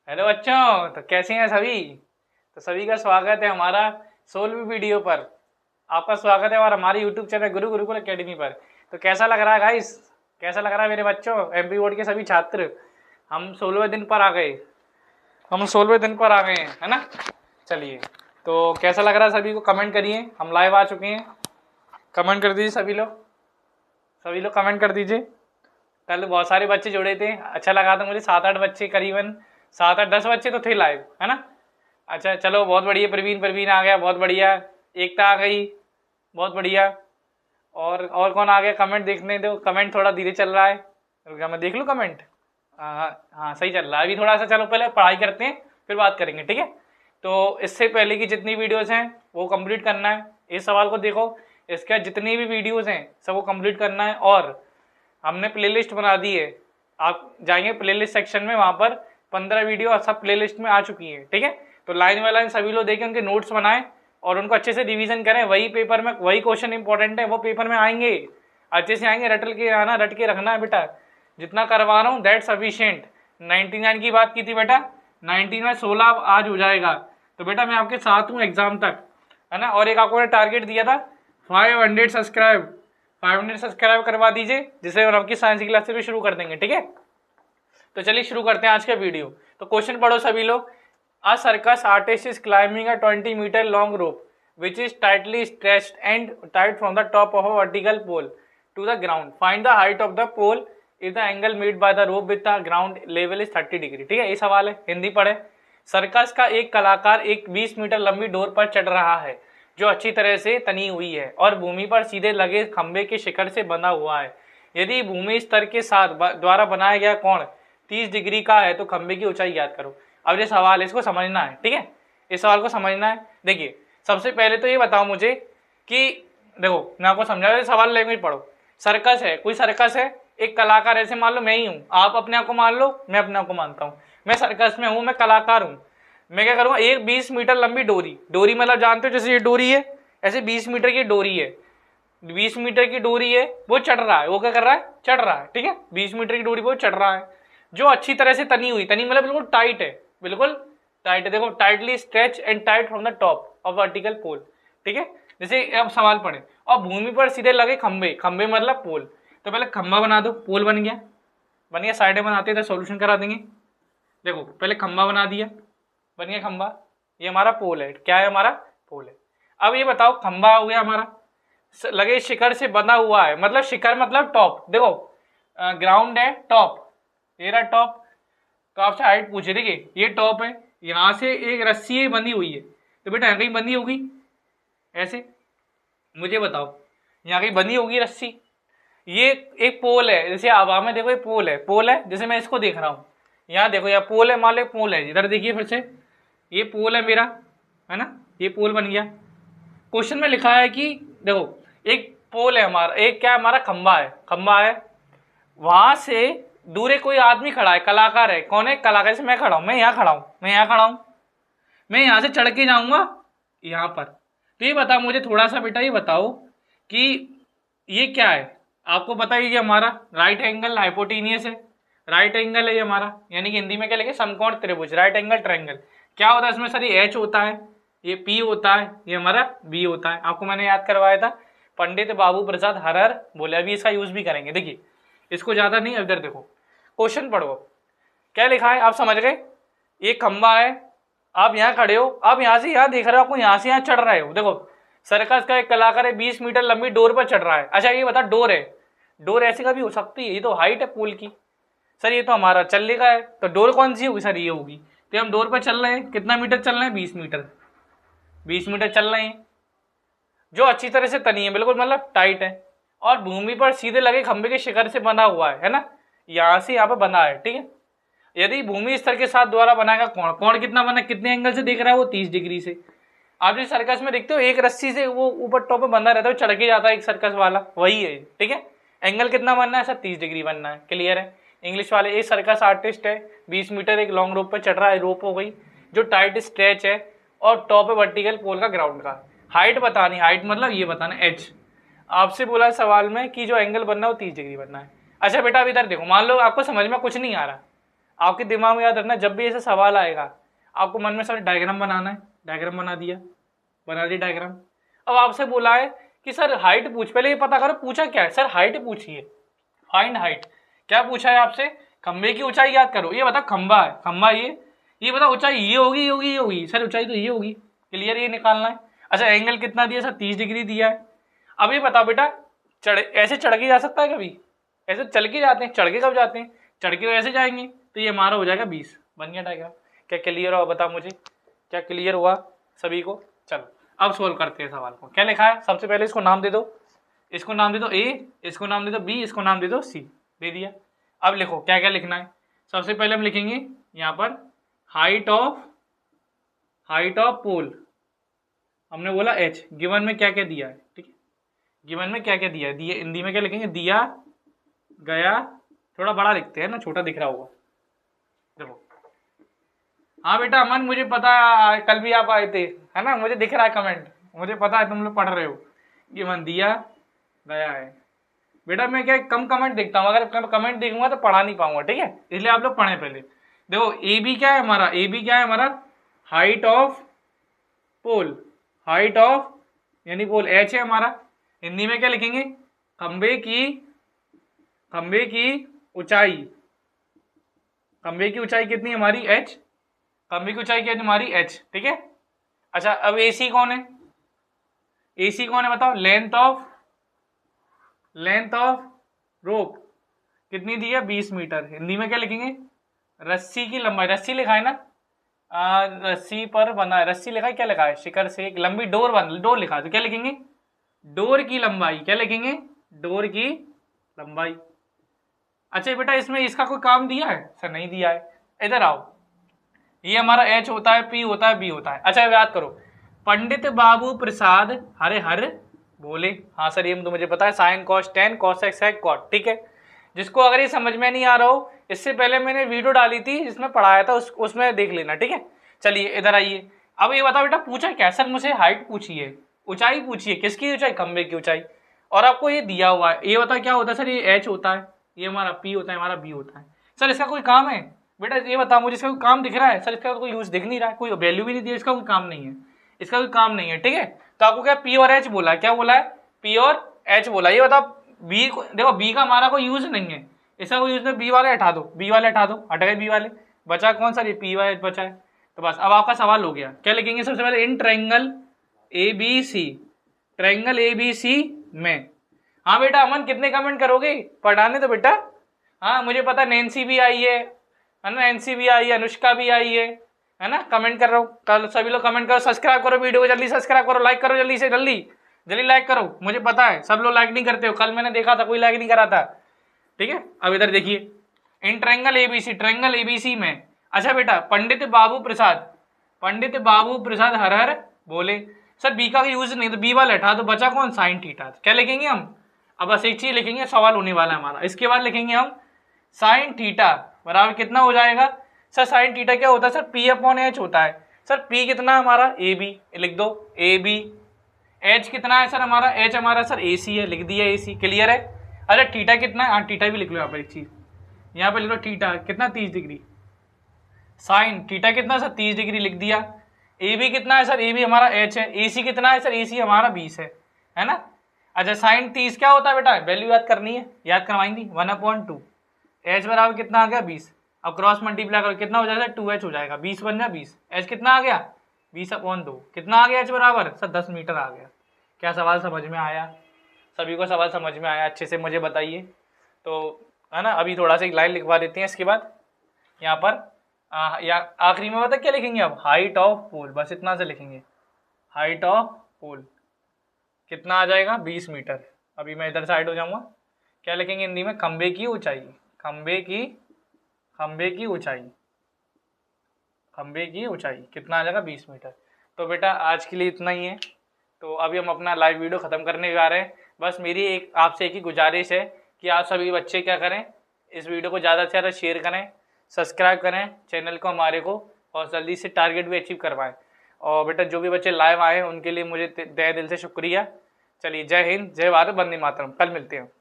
Hello बच्चों, तो कैसे हैं सभी। तो सभी का स्वागत है हमारा 16वीं वीडियो पर। आपका स्वागत है और हमारे यूट्यूब चैनल गुरु गुरुकुल एकेडमी पर। तो कैसा लग रहा है गाइस, कैसा लग रहा है मेरे बच्चों, एमपी बोर्ड के सभी छात्र। हम 16वें दिन पर आ गए, है ना। चलिए, तो कैसा लग रहा है सभी को कमेंट करिए। हम लाइव आ चुके हैं, कमेंट कर दीजिए सभी लोग कमेंट कर दीजिए। कल बहुत सारे बच्चे जुड़े थे, अच्छा लगा था मुझे। 7-8 बच्चे, करीबन 7-8-10 बच्चे तो थे लाइव, है ना। अच्छा चलो, बहुत बढ़िया। प्रवीण आ गया, बहुत बढ़िया। एकता आ गई, बहुत बढ़िया। और कौन आ गया, कमेंट देखने दो। कमेंट थोड़ा धीरे चल रहा है, रुका मैं देख लूँ कमेंट। हाँ हाँ, सही चल रहा है अभी थोड़ा सा। चलो पहले पढ़ाई करते हैं, फिर बात करेंगे, ठीक है। तो इससे पहले की जितनी वीडियोस हैं वो कंप्लीट करना है। इस सवाल को देखो, इसके जितनी भी वीडियोस हैं सब वो कंप्लीट करना है। और हमने प्लेलिस्ट बना दी है, आप जाएंगे प्लेलिस्ट सेक्शन में, वहाँ पर 15 वीडियो सब प्लेलिस्ट में आ चुकी है, ठीक है। तो लाइन बाय लाइन सभी लोग देखें, उनके नोट्स बनाएं और उनको अच्छे से रिवीजन करें। वही पेपर में वही क्वेश्चन इंपॉर्टेंट है, वो पेपर में आएंगे, अच्छे से आएंगे। रट के रखना है बेटा। जितना करवा रहा हूँ दैट सफिशियंट। 99 की बात की थी बेटा, 19 में 16 आज हो जाएगा। तो बेटा मैं आपके साथ हूँ एग्जाम तक, है ना। और एक आपको ने टारगेट दिया था 500 सब्सक्राइब करवा दीजिए, जिसे हम आपकी साइंस की क्लास से भी शुरू कर देंगे, ठीक है। तो चलिए शुरू करते हैं आज का वीडियो। तो क्वेश्चन पढ़ो सभी लोग। A circus artist is climbing a 20 metre long rope which is tightly stretched and tied from the top of a vertical pole to the ground. Find the height of the pole if the angle made by the rope with the ground level is 30 degree. ठीक है, ये सवाल है, हिंदी पढ़े। Circus का एक कलाकार एक 20 मीटर लंबी डोर पर चढ़ रहा है जो अच्छी तरह से तनी हुई है और भूमि पर सीधे लगे खंबे के शिखर से बंधा हुआ है। यदि भूमि स्तर के साथ द्वारा बनाया गया कोण 30 डिग्री का है तो खंबे की ऊंचाई ज्ञात करो। अब ये सवाल है, इसको समझना है, ठीक है। इस सवाल को समझना है। देखिए, सबसे पहले तो ये बताओ मुझे कि देखो, मैं आपको समझा रहा सवाल लैंग्वेज पढ़ो। सर्कस है, कोई सर्कस है, एक कलाकार, ऐसे मान लो मैं ही हूँ, आप अपने आप को मान लो, मैं अपने आप को मानता हूँ। मैं सर्कस में हूँ, मैं कलाकार हूँ। मैं क्या करूँगा, एक 20 मीटर लंबी डोरी मतलब जानते हो, जैसे ये डोरी है, ऐसे 20 मीटर की डोरी है। 20 मीटर की डोरी है, वो चढ़ रहा है, वो क्या कर रहा है, चढ़ रहा है, ठीक है। 20 मीटर की डोरी वो चढ़ रहा है, जो अच्छी तरह से तनी हुई, तनी मतलब बिल्कुल टाइट है, बिल्कुल टाइट है। देखो, tightly stretch and tight from the top of vertical pole, ठीक है। जैसे अब सवाल पढ़े, और भूमि पर सीधे लगे खंबे, खंबे मतलब पोल। तो पहले खंबा बना दो, पोल बन गया, साइडें बनाते थे, सॉल्यूशन करा देंगे। देखो पहले खंबा बना दिया, बन गया खंबा, ये हमारा पोल है। क्या है, हमारा पोल है। अब ये बताओ, खंबा हो गया हमारा, लगे शिखर से बंधा हुआ है, मतलब शिखर मतलब टॉप। देखो ग्राउंड है, टॉप, ये रहा टॉप। तो आपसे हाइट पूछे, देखिए ये टॉप है, यहाँ से एक रस्सी बंधी हुई है, तो बेटा यहाँ कहीं बंधी होगी, ऐसे मुझे बताओ, यहाँ कहीं बंधी होगी रस्सी। ये एक पोल है, जैसे हवा में देखो, ये पोल है, जैसे मैं इसको देख रहा हूँ, यहाँ देखो, यहाँ पोल है, मान लो पोल है, इधर देखिए फिर से, ये पोल है मेरा, है ना, ये पोल बन गया। क्वेश्चन में लिखा है कि देखो, एक पोल है हमारा, एक क्या है, हमारा खंबा है, वहां से दूर एक कोई आदमी खड़ा है, कलाकार है। कौन है, कलाकार। से मैं खड़ा हूं, मैं यहाँ खड़ा हूं, मैं यहाँ से चढ़ के जाऊंगा यहाँ पर। तो ये बताओ मुझे थोड़ा सा बेटा, ये बताओ कि ये क्या है। आपको पता है ये हमारा राइट एंगल हाइपोटेनियस है, राइट एंगल है ये हमारा, यानी कि हिंदी में क्या लिखे, समकोण त्रिभुज, राइट एंगल ट्रायंगल। क्या होता है इसमें सर, ये एच होता है, ये पी होता है, ये हमारा बी होता है। आपको मैंने याद करवाया था, पंडित बाबू प्रसाद हरहर बोले, अभी इसका यूज भी करेंगे। देखिए इसको ज्यादा नहीं, इधर देखो, क्वेश्चन पढ़ो, क्या लिखा है आप समझ गए। ये खंबा है, आप यहाँ खड़े हो, आप यहाँ से यहाँ देख रहे हो, आपको यहाँ से यहाँ चढ़ रहे हो। देखो सर्कस का एक कलाकार है, 20 मीटर लंबी डोर पर चढ़ रहा है। अच्छा ये बता, डोर है, डोर ऐसे का भी हो सकती है, ये तो हाइट है पुल की। सर ये तो हमारा चलने का है, तो डोर कौन सी होगी सर, ये होगी। तो हम डोर पर चल रहे हैं, कितना मीटर चल रहे हैं, 20 मीटर, 20 मीटर चल रहे हैं, जो अच्छी तरह से तनी है, बिल्कुल मतलब टाइट है, और भूमि पर सीधे लगे खंबे के शिखर से बना हुआ है ना, यहाँ से यहाँ पर बना है, ठीक है। यदि भूमि स्तर के साथ द्वारा बनाएगा कोण कितना बना, कितने एंगल से देख रहा है वो, 30 डिग्री से। आप जो सर्कस में देखते हो, एक रस्सी से वो ऊपर टॉप पे बंधा रहता है, चढ़ के जाता है एक सर्कस वाला, वही है, ठीक है। एंगल कितना बनना है सर, 30 डिग्री बनना है, क्लियर है। इंग्लिश वाले, एक सर्कस आर्टिस्ट है, 20 मीटर एक लॉन्ग रोप पर चढ़ रहा है, रोप हो गई जो टाइट स्ट्रेच है, और टॉप है वर्टिकल पोल का ग्राउंड का। हाइट बतानी, हाइट मतलब ये बताना एच। आपसे बोला सवाल में कि जो एंगल बनना है वो 30 डिग्री बनना है। अच्छा बेटा अब इधर देखो, मान लो आपको समझ में कुछ नहीं आ रहा, आपके दिमाग में याद रखना, जब भी ऐसा सवाल आएगा आपको मन में सब डायग्राम बनाना है। डायग्राम बना दिया, बना दी डायग्राम। अब आपसे बोला है कि सर हाइट पूछ, पहले ये पता करो पूछा क्या है। सर हाइट पूछिए, फाइंड हाइट। क्या पूछा है आपसे? खंबे की ऊंचाई याद करो। ये बता खंबा है, खंबा ये बता ऊंचाई ये होगी, ये होगी, ये होगी। सर ऊंचाई तो ये होगी, क्लियर, ये निकालना है। अच्छा एंगल कितना दिया? सर 30 डिग्री दिया है। अब ये बता बेटा, ऐसे चढ़ के जा सकता है कभी? ऐसे चल के जाते हैं, चढ़ के कब जाते हैं? चढ़ के ऐसे जाएंगे, तो ये हमारा हो जाएगा 20। बन गया डायग्राम। क्या क्लियर हुआ? बता मुझे, क्या क्लियर हुआ सभी को? चलो अब सोल्व करते हैं सवाल को। क्या लिखा है? सबसे पहले इसको नाम दे दो, इसको नाम दे दो ए, इसको नाम दे दो बी, इसको नाम दे दो सी। दे दिया। अब लिखो क्या क्या लिखना है। सबसे पहले हम लिखेंगे यहाँ पर हाइट ऑफ पोल। हमने बोला h, गिवन में क्या क्या दिया है, ठीक है, गिवन में क्या क्या दिया है। दिए हिंदी में क्या लिखेंगे? दिया गया। थोड़ा बड़ा लिखते हैं ना, छोटा दिख रहा होगा। देखो, हाँ बेटा अमन मुझे पता, कल भी आप आए थे, है ना, मुझे दिख रहा है कमेंट, मुझे पता है तुम लोग पढ़ रहे हो। गिवन दिया गया है। बेटा मैं क्या कम कमेंट देखता हूँ, अगर कमेंट देखूंगा तो पढ़ा नहीं पाऊंगा, ठीक है, इसलिए आप लोग पढ़ें पहले। देखो ए बी क्या है हमारा? ए बी क्या है हमारा? Height of pole. Height of यानी पोल h है हमारा। हिंदी में क्या लिखेंगे? खंबे की ऊंचाई। खंबे की ऊंचाई कितनी है हमारी? h। खंबे की ऊंचाई क्या है हमारी? h, ठीक है। अच्छा अब AC कौन है? AC कौन है बताओ? लेंथ ऑफ रोप कितनी दी है? 20 मीटर। हिंदी में क्या लिखेंगे? रस्सी की लंबाई। रस्सी लिखा है ना, रस्सी पर बना है, रस्सी लिखा है, क्या लिखा है? शिखर से एक लंबी डोर लिखा है, तो क्या लिखेंगे? डोर की लंबाई। क्या लिखेंगे? डोर की लंबाई। अच्छा बेटा इसमें इसका कोई काम दिया है? सर नहीं दिया है। इधर आओ, ये हमारा h होता है, p होता है, b होता है। अच्छा याद करो, पंडित बाबू प्रसाद हरे हर बोले। हाँ सर ये तो मुझे पता है, sine cos tan cos x है कॉट, ठीक है। जिसको अगर ये समझ में नहीं आ रहा हो, इससे पहले मैंने वीडियो डाली थी जिसमें पढ़ाया था, उसमें देख लेना, ठीक है। चलिए इधर आइए। अब ये बताओ बेटा पूछा क्या? सर मुझे हाइट पूछी है, ऊंचाई पूछी है। किसकी ऊंचाई? खंबे की ऊंचाई। और आपको ये दिया हुआ है, ये बताओ क्या होता है? सर ये h होता है, ये हमारा p होता है, हमारा b होता है। सर इसका कोई काम है? बेटा ये बताओ मुझे, इसका कोई काम दिख रहा है? सर इसका कोई यूज दिख नहीं रहा है, कोई वैल्यू भी नहीं दी, इसका कोई काम नहीं है, इसका कोई काम नहीं है, ठीक है। तो आपको क्या p और h बोला है? क्या बोला है? p और h बोला। ये बताओ b को देखो, b का हमारा कोई यूज नहीं है, इसका कोई यूज नहीं। b वाले हटा दो, b वाले हटा दो, हट गए b वाले, बचा कौन सा? ये p वाले बचा है। तो बस अब आपका सवाल हो गया। क्या लिखेंगे सबसे पहले? In triangle ABC, triangle ABC में। हाँ बेटा अमन कितने कमेंट करोगे? पढ़ाने तो बेटा। हाँ मुझे पता, नैन्सी भी आई है ना, नैन्सी भी आई है, अनुष्का भी आई है ना। कमेंट कर रहा हूँ, कल सभी लोग कमेंट करो, सब्सक्राइब करो वीडियो को, जल्दी सब्सक्राइब करो, लाइक करो जल्दी से, जल्दी लाइक करो। मुझे पता है सब लोग लाइक नहीं करते हो, कल मैंने देखा था कोई लाइक नहीं करा था, ठीक है। अब इधर देखिए, in triangle ABC, triangle ABC में। अच्छा बेटा पंडित बाबू प्रसाद हर हर बोले। सर बी का यूज नहीं, तो बी वाला हटा तो बचा कौन? Sine theta. क्या लिखेंगे हम? अब बस एक चीज लिखेंगे, सवाल होने वाला है हमारा। इसके बाद लिखेंगे हम साइन थीटा बराबर कितना हो जाएगा? सर साइन थीटा क्या होता है? सर p अपॉन h होता है। सर p कितना हमारा? AB, लिख दो AB। h कितना है सर हमारा? h हमारा सर AC है, लिख दिया AC, क्लियर है। अरे थीटा कितना है? हाँ थीटा भी लिख लो यहाँ पर, एक चीज यहाँ पे लिख लो, थीटा कितना? 30 डिग्री। साइन थीटा कितना सर? 30 डिग्री, लिख दिया। AB कितना है सर? AB हमारा h है। AC कितना है सर? AC हमारा 20 है ना। अच्छा साइन 30 क्या होता है बेटा? वैल्यू याद करनी है, याद करवाएंगी। 1/2 h बराबर कितना आ गया? 20। अब क्रॉस मल्टीप्लाई करो, कितना हो जाएगा? 2h हो जाएगा, 20 बन जाए 20। h कितना आ गया? 20/2। कितना आ गया h बराबर? सर 10 मीटर आ गया। क्या सवाल समझ में आया? सभी को सवाल समझ में आया? अच्छे से मुझे बताइए तो, है ना। अभी थोड़ा सा एक लाइन लिखवा देते हैं इसके बाद यहाँ पर, या आखिरी में बता क्या लिखेंगे अब? हाइट ऑफ पोल, बस इतना से लिखेंगे। हाइट ऑफ पोल कितना आ जाएगा? 20 मीटर। अभी मैं इधर साइड हो जाऊंगा। क्या लिखेंगे हिंदी में? खंबे की ऊंचाई। खंबे की ऊंचाई कितना आ जाएगा? 20 मीटर। तो बेटा आज के लिए इतना ही है। तो अभी हम अपना लाइव वीडियो ख़त्म करने जा रहे हैं। बस मेरी आपसे एक ही गुजारिश है कि आप सभी बच्चे क्या करें, इस वीडियो को ज़्यादा से ज़्यादा शेयर करें, सब्सक्राइब करें चैनल को हमारे को, और जल्दी से टारगेट भी अचीव करवाएं। और बेटा जो भी बच्चे लाइव आए हैं उनके लिए मुझे तहे दिल से शुक्रिया। चलिए जय हिंद, जय भारत, वंदे मातरम। कल मिलते हैं।